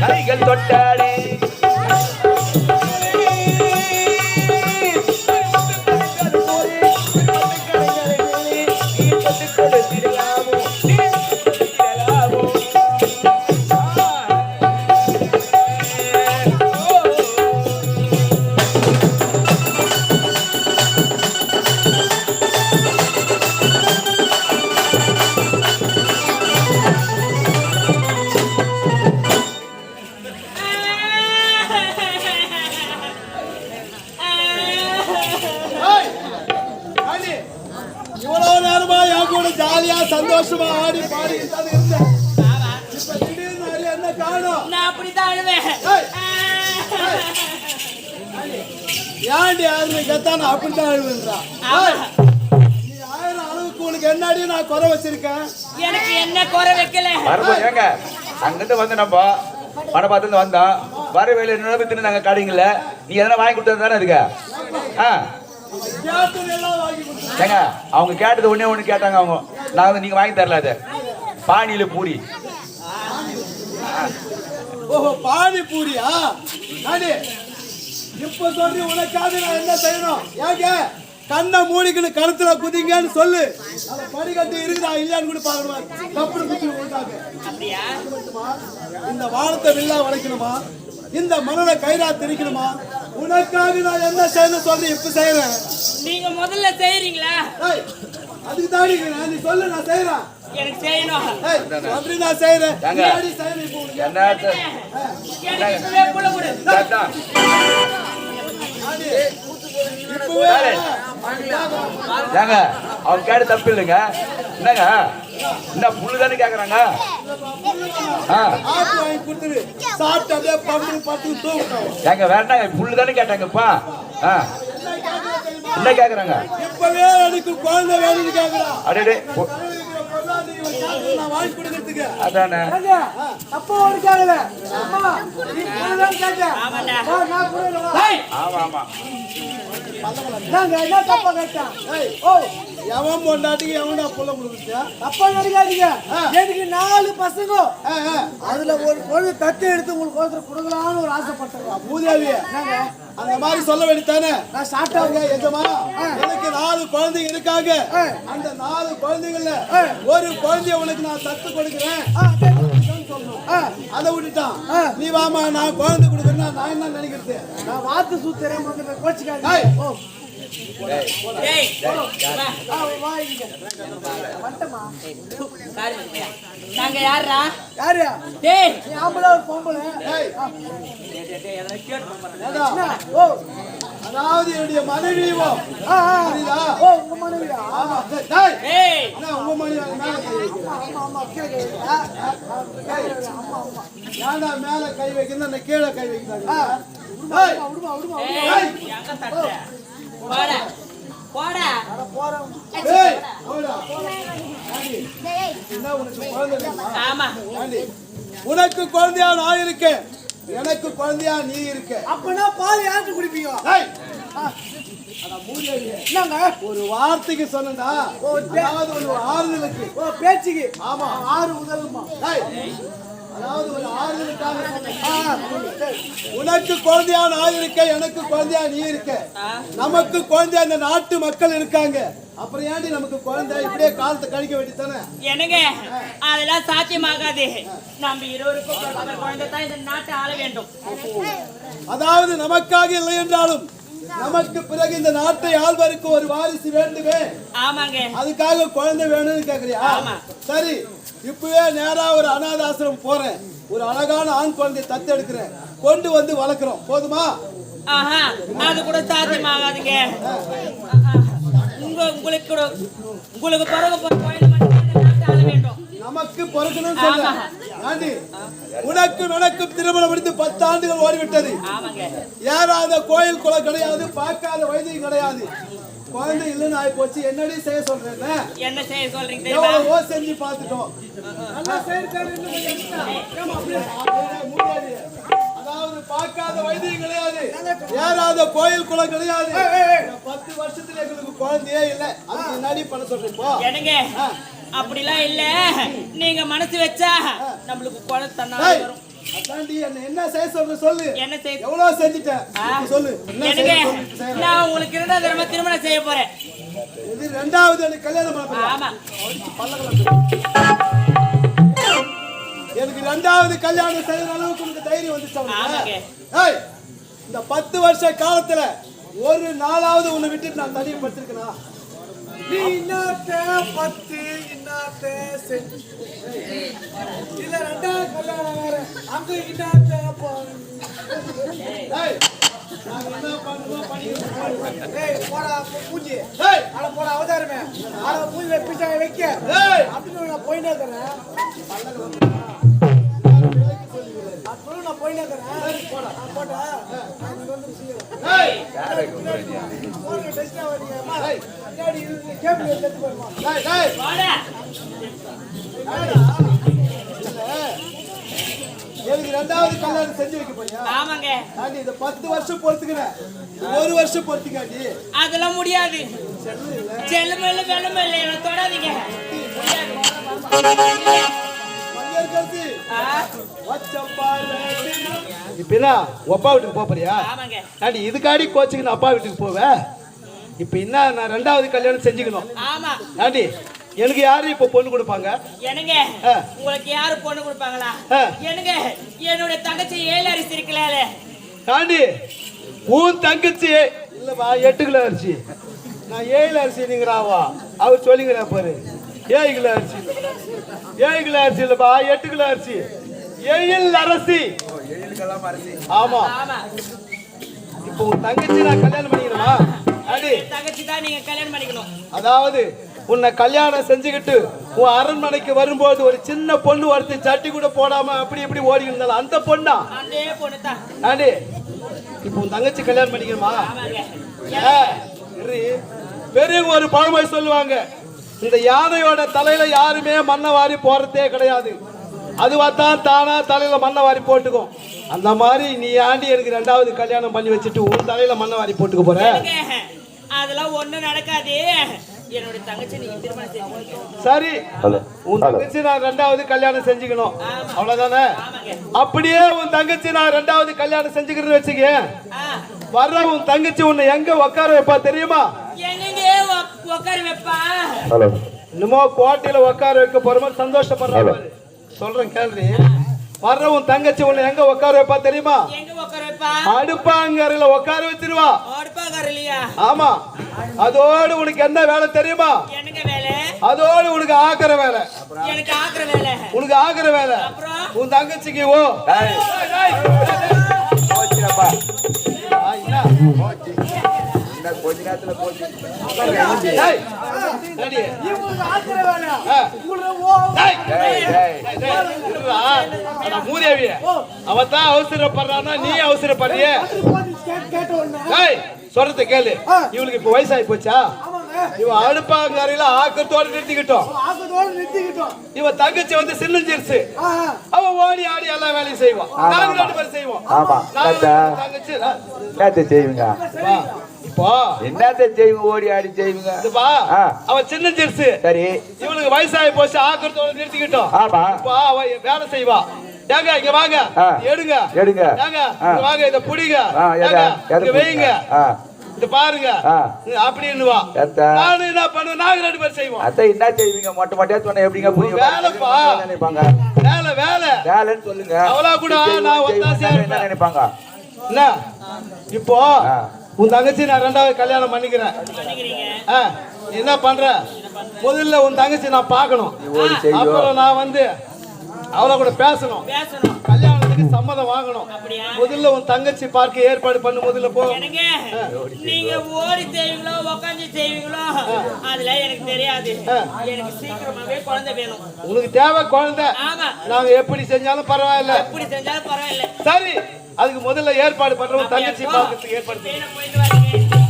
கைகள் தொட்டாடி ஜாலியா சந்தோஷமா ஆடி பாடி இருந்தேன். இப்ப திடீர்னு என்ன காணோம்? நான் அப்படித்தான் அழுவேன். ஏன்டி யாருன்னு கேட்டா நான் அப்படித்தான் அழுவேன்றா. நீ ஆயிரம் அளவுக்கு உனக்கு என்னடி நான் குறை வச்சிருக்கேன்? எனக்கு என்ன குறை வைக்கல. ஏங்க அங்கிட்டு வந்து நம்ம மனப்பாத்துல வந்தோம் வரவேல நினைவு நாங்க காடிங்கல்ல நீ எதனா வாங்கி கொடுத்தது தானே இருக்க. ஏங்க அவங்க கேட்டது ஒண்ணே ஒண்ணு கேட்டாங்க. அவங்க நான் வந்து நீங்க வாங்கி தரல. அது பானியில பூரி. ஓஹோ பானி பூரியா? இப்ப சொல்லி உனக்காக நான் என்ன செய்யணும்? ஏங்க கண்ணை மூடிக்கணு கருத்துல குதிங்கன்னு சொல்லு. அந்த படிக்கட்டு இருக்குதா இல்லையான்னு கூட பாக்கணும். கப்பல் குச்சி உனக்காக இந்த வானத்தை வில்லா வளைக்கணுமா? இந்த மனதை கைரா திரிக்கணுமா? உனக்காக நான் என்ன செய்யணும் சொல்லி இப்ப செய்யறேன். நீங்க முதல்ல செய்யறீங்களா? அதுக்கு தாடி நீ சொல்லு நான் செய்யறேன். எனக்கு செய்யணும். அப்படி நான் செய்யறேன். அவங்க கேட்டு தப்பு இல்லைங்க. என்னங்க என்ன புல்லு தானே கேக்குறாங்க. ஏங்க வேற என்ன புல்லு தானே கேட்டாங்கப்பா. என்ன கேக்குறாங்க? இப்பவே எனக்கு குழந்தை வேணும்னு கேக்குறான். அடடே அதானே அப்பா ஒரு கேக்கல. அம்மா நீ புள்ளதான் கேட்ட. ஆமா ஆமா நாங்க என்ன தப்பா கேட்டா? ஓ எவன் பொண்டாட்டிக்கு எவன்டா புள்ள கொடுத்துச்சா? தப்பா நினைக்காதீங்க. எனக்கு 4 பசங்க. அதுல ஒரு பொண்ணு தத்து எடுத்து உங்களுக்கு ஒருத்தர் கொடுக்கலாம்னு ஒரு ஆசைப்பட்டேன். பூதேவி அந்த மாதிரி சொல்ல வேண்டியதானே. நான் சாப்பிட்டாங்க எஜமா எனக்கு 4 குழந்தைங்க இருக்காங்க. அந்த 4 குழந்தைங்கள்ல ஒரு குழந்தைய உனக்கு நான் தத்து கொடுக்கிறேன் அதை விட்டுட்டான். நீ வாமா நான் குழந்தை கொடுக்குறேன்னா நான் என்ன நினைக்கிறது? நான் வாத்து சூத்துறேன் கோச்சிக்காங்க. நாங்க யாரா? யாரு? டேய் நீ ஆம்பளை ஒரு பொம்பளை. அதாவது என்னுடைய மனைவியோ உங்க மனைவியா? ஆமா உங்க மனைவி மேல கை வைக்கிறது கீழே கை வைக்கிறாங்க. உனக்கு குழந்தையா நான் இருக்கேன். எனக்கு குழந்தையா நீ இருக்க. அப்படின்னா பால் யாருக்கு குடிப்பீங்க? ஒரு வார்த்தைக்கு சொன்னா ஒரு ஆறுதலுக்கு பேச்சுக்கு. ஆமா 6 முதல்மா. அதாவது ஒரு ஆறுதலுக்காக உனக்கு குழந்தையா நான் இருக்க, எனக்கு குழந்தையா நீ இருக்க. நமக்கு குழந்தையா இந்த நாட்டு மக்கள் இருக்காங்க. அப்புறம் ஏன்டி நமக்கு குழந்தை இப்படியே காலத்தை கழிக்க வேண்டியதானே? எனக்கு அதெல்லாம் சாத்தியமாகாது. நம்ம இருவருக்கும் குழந்தை தான் இந்த நாட்டை ஆள வேண்டும். அதாவது நமக்காக இல்லை என்றாலும் நமக்கு பிறகு இந்த நாட்டை ஆள்வதற்கு ஒரு வாரிசு வேண்டுமே. ஆமாங்க. அதுக்காக குழந்தை வேணும்னு கேக்குறியா? சரி இப்பவே நேரா ஒரு அனாதாசிரம் போறேன். ஒரு அழகான ஆண் குழந்தையை தத்து எடுக்கிறேன். கொண்டு வந்து வளர்க்கிறோம். போதுமா? அது கூட சாத்தியமாகாதுங்க. உங்களுக்கு நமக்கு பிறக்கணும் சொல்ல. உனக்கு உனக்கும் திருமணம் முடிந்து 10 ஆண்டுகள் ஓடிவிட்டது. ஏறாத கோயில் குளம் கிடையாது, பார்க்காத வைத்தியம் கிடையாது. குழந்தை இல்லைன்னு ஆகி போச்சு. என்னடி செய்ய சொல்றேன்? என்ன செய்ய சொல்றீங்க? எவ்வளவோ செஞ்சு பார்த்துட்டோம். அதாவது பார்க்காத வைத்தியம் கிடையாது, ஏறாத கோயில் குளம் கிடையாது. 10 வருஷத்துல எங்களுக்கு குழந்தையே இல்லை. அதுக்கு முன்னாடி பண்ண சொல்றேன். அப்படிலாம் இல்ல நீங்க மனசு வச்சா நம்மளுக்கு குழந்தை தன்னா வரும். அதான்டி என்ன செய்ய சொல்ற சொல்லு. என்ன செய்ய எவ்வளவு செஞ்சிட்டேன் சொல்லு. என்ன எனக்கு செய்ய நான் உங்களுக்கு இரண்டாவது தடவை திருமணம் செய்ய போறேன். இது ரெண்டாவது எனக்கு கல்யாணம் பண்ண போறேன். ஆமா எனக்கு ரெண்டாவது கல்யாணம் செய்யற அளவுக்கு உனக்கு தைரியம் வந்துச்சு. ஆமாங்க. ஏய் இந்த 10 வருஷ காலத்துல ஒரு நாளாவது உன்னை விட்டு நான் தனியா படுத்திருக்கேனா? நீ இன்னாத்த 10 இன்னாத்த செஞ்சு இல்ல ரெண்டாவது கல்யாணம் வேற அங்க இன்னாத்த ஏய் நான் என்ன பண்ணுவோம் பண்ணிக்கிறேன். ஏய் போடா பூஜி. ஏய் அட போடா அவதாரமே. அட பூஜை பிச்சை வைக்க. ஏய் அப்படி நான் போயினே இருக்கறேன். அப்போ நான் போயினே இருக்கறேன். போடா போடா. நான் வந்து சீக்கிரம். ஏய் யாரை கூப்பிடுறீங்க? போங்க டெஸ்ட் ஆவீங்கம்மா. ஏய் டாடி கேபிள் எடுத்து போறமா. ஏய் ஏய் வாடா. எனக்கு ரெண்டாவது கல்யாணம் செஞ்சு வைக்க போறியா? ஆமாங்க. நான் இந்த 10 வருஷம் பொறுத்துக்கிறேன். 1 வருஷம் பொறுத்துக்காடி. அதெல்லாம் முடியாது. செல்லுமல்ல வெள்ளமல்ல என்ன தொடாதீங்க. மங்கர் கர்த்தி. வச்சப்பாரு. இப்பனா அப்பா வீட்டுக்கு போறியா? ஆமாங்க. நான் இதுக்காடி கோச்சிக்கு நான் அப்பா வீட்டுக்கு போவேன். இப்போ என்ன நான் ரெண்டாவது கல்யாணம் செஞ்சுக்கணும். ஆமா. ஆண்டி எனக்கு யாரு இப்போ பொண்ணு கொடுப்பாங்க? எனக்கு உங்களுக்கு யாரு பொண்ணு கொடுப்பாங்களா? எனக்கு என்னோட தங்கச்சி 7 அரிசி இருக்கலால. ஆண்டி உன் தங்கச்சி இல்லப்பா 8 கிலோ அரிசி. நான் 7 அரிசி நீங்கறாவா? அவர் சொல்லிங்கறா பாரு. 7 கிலோ அரிசி. 7 கிலோ அரிசி இல்லப்பா 8 கிலோ அரிசி. 7 அரிசி. 7 கிலோ அரிசி. ஆமா. ஆமா. இப்போ உன் தங்கச்சி நான் கல்யாணம் பண்ணிக்கணுமா? ஆண்டி தங்கச்சி தான் நீங்க கல்யாணம் பண்ணிக்கணும். அதாவது உன்னை கல்யாணம் செஞ்சுக்கிட்டு உன் அரண்மனைக்கு வரும்போது ஒரு சின்ன பொண்ணு ஒருத்தி சட்டி கூட போடாம அப்படி இப்படி ஓடி இருந்தாலும் அந்த பொண்ணா? அதே பொண்ணு தான். ஆண்டி இப்போ உன் தங்கச்சி கல்யாணம் பண்ணிக்கணுமா? பெரியவங்க ஒரு பழமொழி சொல்லுவாங்க, இந்த யானையோட தலையில யாருமே மண்ணை வாரி போறதே கிடையாது, அதுவாத்தான் தானா தலையில மண்ணை வாரி போட்டுக்கும். அந்த மாதிரி நீ ஆண்டி எனக்கு ரெண்டாவது கல்யாணம் பண்ணி வச்சுட்டு உன் தலையில மண்ணை வாரி போட்டுக்க போற? அதெல்லாம் ஒண்ணும் நடக்காது. என்னோட தங்கச்சி நீங்க திருமணம் செஞ்சுக்கணும். சரி உன் தங்கச்சி நான் ரெண்டாவது கல்யாணம் செஞ்சுக்கணும் அவ்வளவுதானே? அப்படியே உன் தங்கச்சி நான் ரெண்டாவது கல்யாணம் செஞ்சுக்கிறேன்னு வச்சுக்க, வர்ற உன் தங்கச்சி உன்னை எங்க உட்கார வைப்பா தெரியுமா? எங்க உட்கார வைப்பா? இன்னுமோ கோட்டையில உட்கார வைக்க போற மாதிரி சந்தோஷப்படுற சொல்றேன் கேள்வி. வர்ற உன் தங்கச்சி உன்னை எங்க உட்கார வைப்பா தெரியுமா? எங்க உட்கார வைப்பா? அடுப்பாங்கரையில உட்கார வச்சிருவா. அடுப்பாங்கரையிலயா? ஆமா. அதோடு உனக்கு என்ன வேலை தெரியுமா? என்னங்க வேலை? அதோடு உனக்கு ஆக்குற வேலை. எனக்கு ஆக்குற வேலை. உனக்கு ஆக்குற வேலை. உன் தங்கச்சிக்கு ஓ போச்சுப்பா. என்ன கொஞ்ச நேரத்துல போச்சு. மூதேவி அவதான் அவசரப்படுறான்னா நீ அவசரப்படுறிய? சொல்றத கேளு. இவளுக்கு இப்ப வயசாகி போச்சா? இவன் அடுப்பாங்கரையில ஆக்கத்தோட நிறுத்திக்கிட்டோம். இவ தங்கச்சி வந்து சின்னஞ்சிருச்சு. அவன் ஓடி ஆடி எல்லா வேலையும் செய்வான். நாங்க 2 பேரும் செய்வோம். தங்கச்சி செய்வீங்க இப்போ என்னத்த செய்வீங்க? ஓடி ஆடி செய்வீங்க. அவன் சின்னஞ்சிருச்சு. சரி இவனுக்கு வயசாகி போச்சு. ஆக்கத்தோட நிறுத்திக்கிட்டோம். ஆமா. இப்போ அவ வேலை செய்வா. ஏங்க இங்க வாங்க, எடுங்க எடுங்க. ஏங்க இங்க வாங்க, இத புடிங்க, இங்க வைங்க, இது பாருங்க அப்படின்னுவா. நானும் என்ன பண்ணுவேன்? நாங்க 2 பேரும் செய்வோம். அத்தை என்ன செய்வீங்க? மொட்டை மொட்டையா சொன்ன எப்படிங்க புரியும்? வேலைப்பா நினைப்பாங்க. வேலை வேலை வேலைன்னு சொல்லுங்க. அவளா கூட நான் ஒத்தாசையா என்ன நினைப்பாங்க? என்ன இப்போ உன் தங்கச்சி நான் ரெண்டாவது கல்யாணம் பண்ணிக்கிறேன். என்ன பண்ற? முதல்ல உன் தங்கச்சி நான் பார்க்கணும். அப்புறம் நான் வந்து அவளை கூட பேசணும். கல்யாணத்துக்கு சம்மதம் வாங்கணும். முதல்ல உன் தங்கச்சி பார்க்க ஏற்பாடு பண்ணு. முதல்ல போ. நீங்க ஓடி செய்வீங்களோ உட்காந்து செய்வீங்களோ அதுல எனக்கு தெரியாது. எனக்கு சீக்கிரமாவே குழந்தை வேணும். உனக்கு தேவை குழந்தை. ஆமா. நாங்க எப்படி செஞ்சாலும் பரவாயில்ல. எப்படி செஞ்சாலும் பரவாயில்ல. சரி அதுக்கு முதல்ல ஏற்பாடு பண்றோம். தங்கச்சி பார்க்கறதுக்கு ஏற்பாடு போயிட்டு வரீங்க.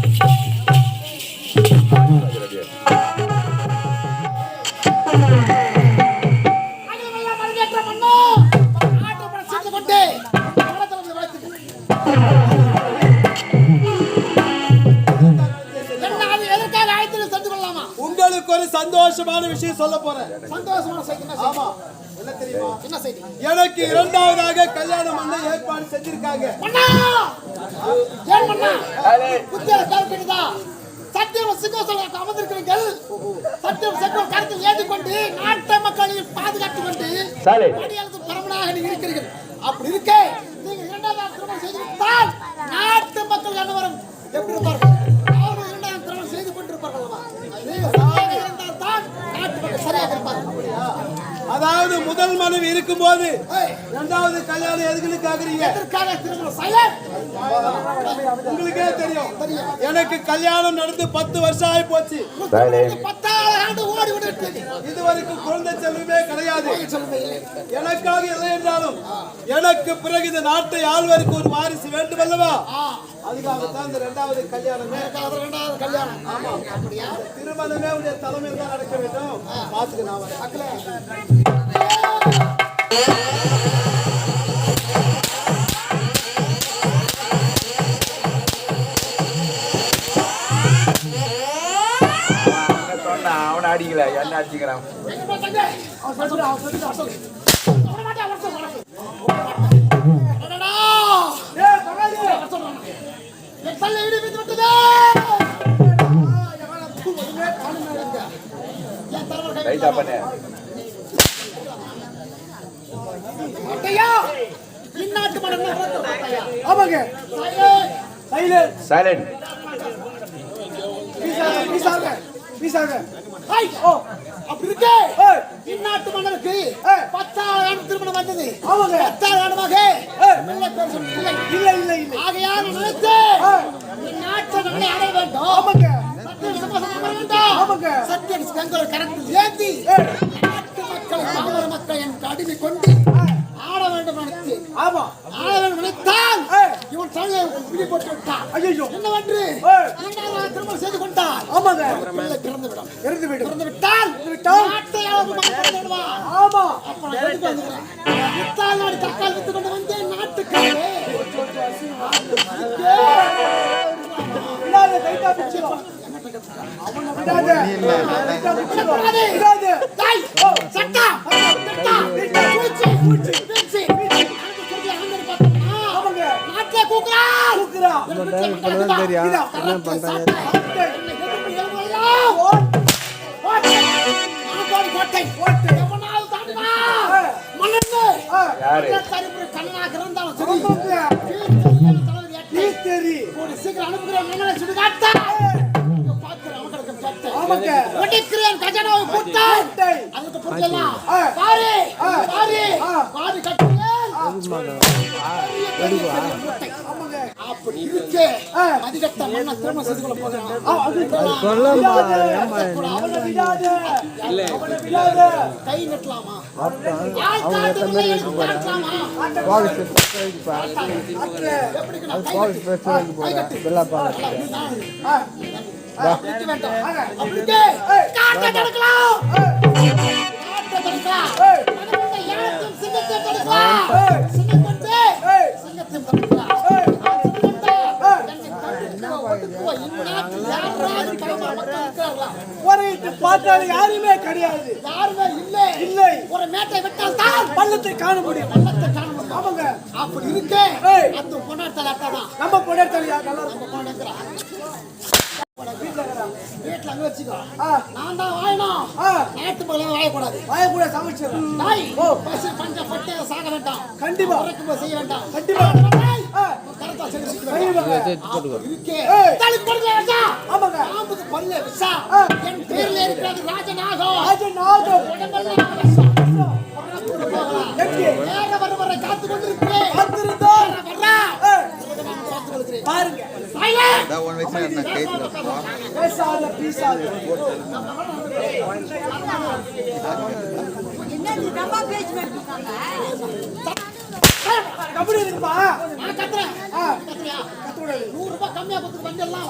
உங்களுக்கு ஒரு சந்தோஷம் சந்தோஷமான விஷயம் சொல்ல போறேன். சந்தோஷமான செய்தி என்ன? ஆமா, என்ன தெரியுமா? என்ன செய்தி? எனக்கு இரண்டாவதாக கல்யாணம் பண்ண ஏற்பாடு செஞ்சிருக்காங்க. மன்னா ஏன் மன்னா புத்திர கருத்துதா சத்தியம் சிங்கோசலத்தை அமர்ந்திருக்கிறீர்கள். சத்தியம் செங்கோல் கருத்தில் ஏற்றிக்கொண்டு நாட்டு மக்களையும் பாதுகாத்துக் கொண்டு மடியாளத்து பரமனாக நீங்க இருக்கிறீர்கள். அப்படி இருக்கே நீங்க இரண்டாவது திருமணம் செய்து விட்டால் நாட்டு மக்கள் அனைவரும் எப்படி இருப்பார்கள்? அவர்கள் இரண்டாவது திருமணம் செய்து கொண்டிருப்பார்கள். நீங்க சரியாக இருந்தால் தான் நாட்டு மக்கள் சரியாக இருப்பார்கள். அதாவது முதல் மனைவி இருக்கும்போது இரண்டாவது கல்யாணம் எதுக்குன்னு கேக்குறீங்க? எதற்காக திருமணம் சைலண்ட்? உங்களுக்கே தெரியும், எனக்கு கல்யாணம் நடந்து 10 வருஷம் ஆகி போச்சு. 10 ஆண்டு ஓடி விட்டு இதுவரைக்கும் குழந்தை செல்வமே கிடையாது. எனக்காக இல்லை என்றாலும் எனக்கு பிறகு இந்த நாட்டை ஆள்வதற்கு ஒரு வாரிசு வேண்டும் அல்லவா? அதுக்காகத்தான் இந்த இரண்டாவது கல்யாணமே. இரண்டாவது கல்யாணம். ஆமா, அப்படியா? திருமணமே உடைய தலைமையில் தான் நடக்க வேண்டும். பாத்துக்க நான் வரேன். அவனை அடிக்கல, என்ன அடிச்சுக்கிறான்? ரைட்டா பண்ணு. இந்நாட்டு மனம் ஆமாங்க. சைலண்ட். அப்படி இருக்கே இந்நாட்டு மன்னருக்கு 10,000 திருமணம் வந்தது. 10,000 இல்லை. ஆகையால் நினைத்து இந்நாட்டை நம்மை அடைய வேண்டும். சத்தியம் செங்கோல் கரத்தில் ஏந்தி நாட்டு மக்களை பாமர மக்கள் எனக்கு அடிமை கொண்டு ஆட வேண்டும் நினைத்து ஆட வேண்டும் நினைத்தால் இவன் தலையை பிடி போட்டு விட்டான். என்னவென்று திருமணம் செய்து கொண்டால் பிள்ளை பிறந்து விட்டால் நாட்டை நாடு தக்கால் வித்து கொண்டு வந்து நாட்டுக்காக சீக்கிரம் அனுப்புகிறேன். சுடுகாட்டா ஒட்டிக்கிறேன் கஜனாவை போட்டாய். அதுக்கு பொறுத்தெல்லாம் பாரு கட்டுறேன். அப்படி இருக்கே அதிகட்ட மண்ண திருமணம் செய்து கொள்ள போகிறேன். கை நட்டலாமா? பார்த்தாலும் யாருமே கிடையாது. யாருமே இல்லை. ஒரு மேட்டை விட்டால் தான் பள்ளத்தை காண முடியும். ஆமாங்க. அப்படி இருக்கே அந்த பொண்ணாட்டல் அட்டதான் நம்ம பொண்ணாட்டல் நல்லா வீட்டுல அங்க வச்சுக்கோ. நான் தான் வாயணும். நாட்டு மகளை வாயக்கூடாது. சமைச்சு பஞ்ச பட்டை சாக வேண்டாம். கண்டிப்பா செய்ய வேண்டாம். கண்டிப்பா பல்ல விஷா என் பேர்ல இருக்கிறது ராஜநாகம். வர காத்து கொண்டிருக்கிறேன். பாருங்க கபடி இருக்குப்பா. நான் கத்துறேன். 100 ரூபாய் கம்மியா கொடுத்து வந்தெல்லாம்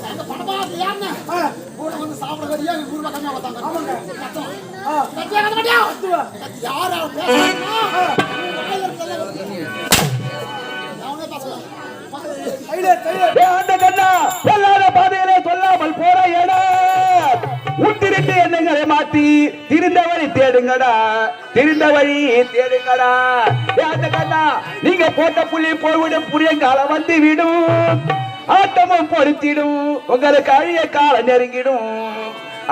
அந்த பணபாது யாருன்னு கூட வந்து சாப்பிட வரியா 100 ரூபாய் கம்மியா கொடுத்தாங்க. ஆமாங்க. கத்துவா கத்துவா கத்துவா யாரா பேசுறா? அவனே பேசல. அந்த கண்ணா எல்லார பாதையிலே சொல்லாமல் போற இடம் உத்திரிட்டு எண்ணங்களை மாத்தி திருந்த வழி தேடுங்கடா, திருந்த வழி தேடுங்கடா. அந்த கண்ணா நீங்க போட்ட புள்ளி போய்விடும், புளியங்காலம் வந்து விடும், ஆட்டமும் பொறுத்திடும், உங்களுக்கு அழிய காலம் நெருங்கிடும்,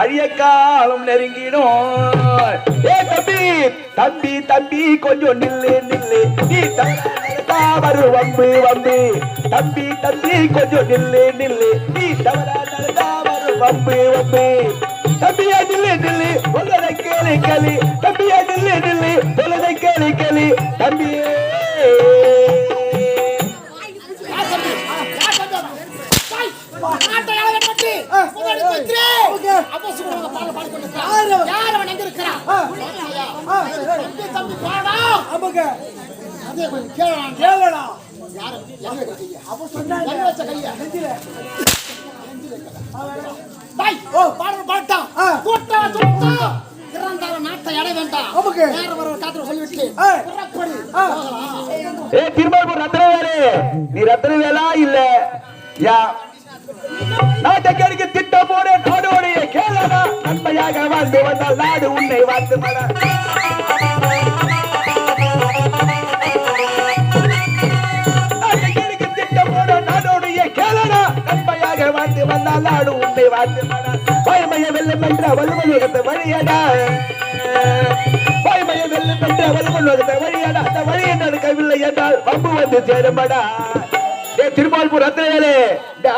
அழிய காலம் நெருங்கிடும். ஏ தம்பி தம்பி தம்பி கொஞ்சம் நில்லு நில்லு, நீ தவறு வம்பு வம்பு. தம்பி தம்பி கொஞ்சம் நில்லு நில்லு, நீ தவறு வம்பு வம்பு. தம்பியா நில்லு நில்லு, உங்களை கேளு கேளு. தம்பியா நில்லு நில்லு, உங்களை கேளு கேளு. தம்பியே திருமால்பூர் ரத்னவேலு, நீ ரத்னவேலா இல்ல யா நாட்டுக்கு திட்டம் போட நாடோடைய கேளனா, நன்மையாக வாழ்ந்து வந்தால் நாடு உன்னை வாழ்த்து மட. நாட்டுக்கு திட்டம் போட நாடோடைய கேளனா, நன்மையாக வாழ்ந்து வந்தால் நாடு உன்னை வாழ்த்து மட. வாய்மைய வெல்லும் என்ற வலுவலுகத்தை வழியடா, வாய்மைய வெல்லும் என்ற வலுவலுகத்தை வழியடா. அந்த வழியை நடக்கவில்லை என்றால் வம்பு வந்து சேரும்படா. திருமால்பூர் ரத்னவேலு,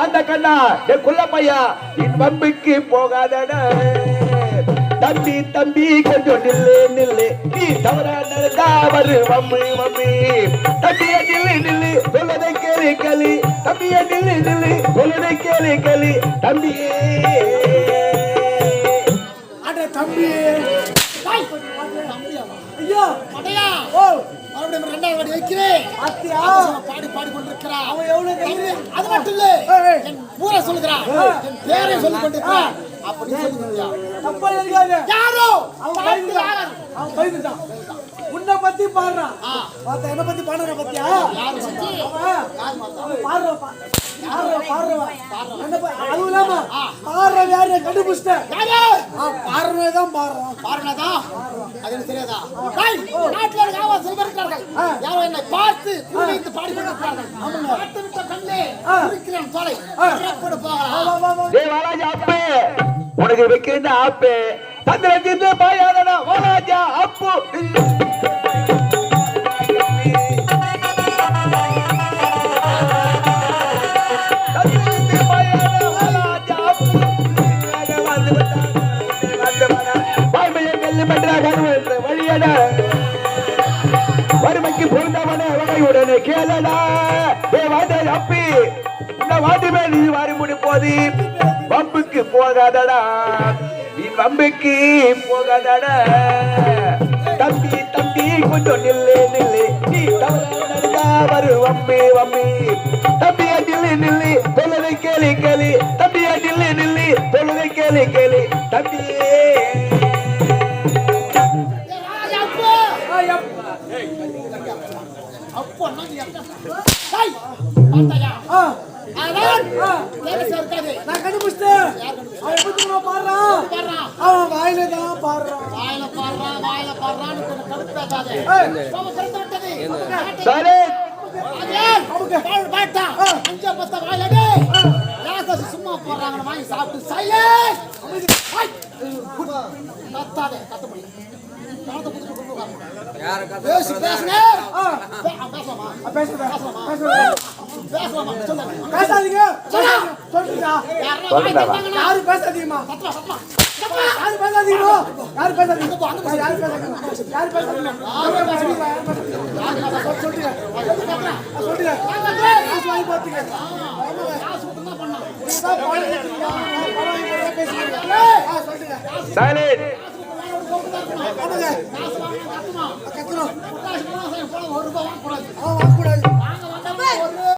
அந்த கண்ணா குள்ளப்பையா, என் வம்புக்கு போகாதடா. தம்பி தம்பி கொஞ்சம் நில்லு நில்லு, நீ தவறா நடந்தா வரு வம்பு வம்பு. தம்பிய நில்லு நில்லு, சொல்லதை கேளு கேளு. தம்பிய நில்லு நில்லு, சொல்லதை கேளு கேளு. தம்பியே அட தம்பி ஐயோ அடையா ஓ மறுபடியும் ரெண்டாவது வாடி வைக்கிறேன். அத்தியா பாடி பாடி கொண்டிருக்கிறான். அவன் எவ்வளவு தைரியம். அது மட்டும் இல்ல, என் ஊரை சொல்லுகிறான், என் பேரை சொல்லிக் கொண்டிருக்கிறான். அப்படி சொல்லுங்க தப்பா இருக்காது. யாரோ அவன் பயந்துட்டான். உன்னை பத்தி பாடுறான். பார்த்த என்ன பத்தி பாடுற பத்தியா? யாரு பத்தி? பாடுறா அதுவும் இல்லாம பாடுற யாரு கண்டுபிடிச்சிட்டேன். பாடுறதான் பாடுறதான் அது எனக்கு தெரியாதா? நாட்டில் இருக்க சொல்லிருக்கிறார்கள், யாரோ என்னை பார்த்து குறித்து பாடி கொண்டிருக்கிறார்கள். பார்த்து விட்ட கண்ணே இருக்கிறேன் தோலை அப்பே உனக்கு வைக்கிற ஆப்பே தந்திர பாயாதனா வாலாஜா அப்பு. வறுமைக்கு பொருந்தவன வகையுடனே கேளடா. அப்பி இந்த வாட்டி மேல் இது வாரி முடிப்போது வம்புக்கு போகாதடா, நீ வம்புக்கு போகாதடா. தம்பி தம்பி கொஞ்சம் நில்லு நில்லு, நீ தவறா வரு வம்பு வம்பு. தம்பியா நில்லு நில்லு, சொல்லதை கேளு கேளு. தம்பியா நில்லு நில்லு, சொல்லதை கேளு கேளு. தம்பியே நான் கண்டுபிடிச்சேன். அவன் எப்படி பாடுறான்? அவன் வாயில தான் பாடுறான். சும்மா போடுறாங்க வாங்கி சாப்பிட்டு பேசாதீங்க. யாரு பேசாதீங்கம்மா, யாரு பேசாதீங்க, யாரு பேசாதீங்க, யாரு பேசாதீங்க, யாரு பேசாதீங்க. கத்தணும்.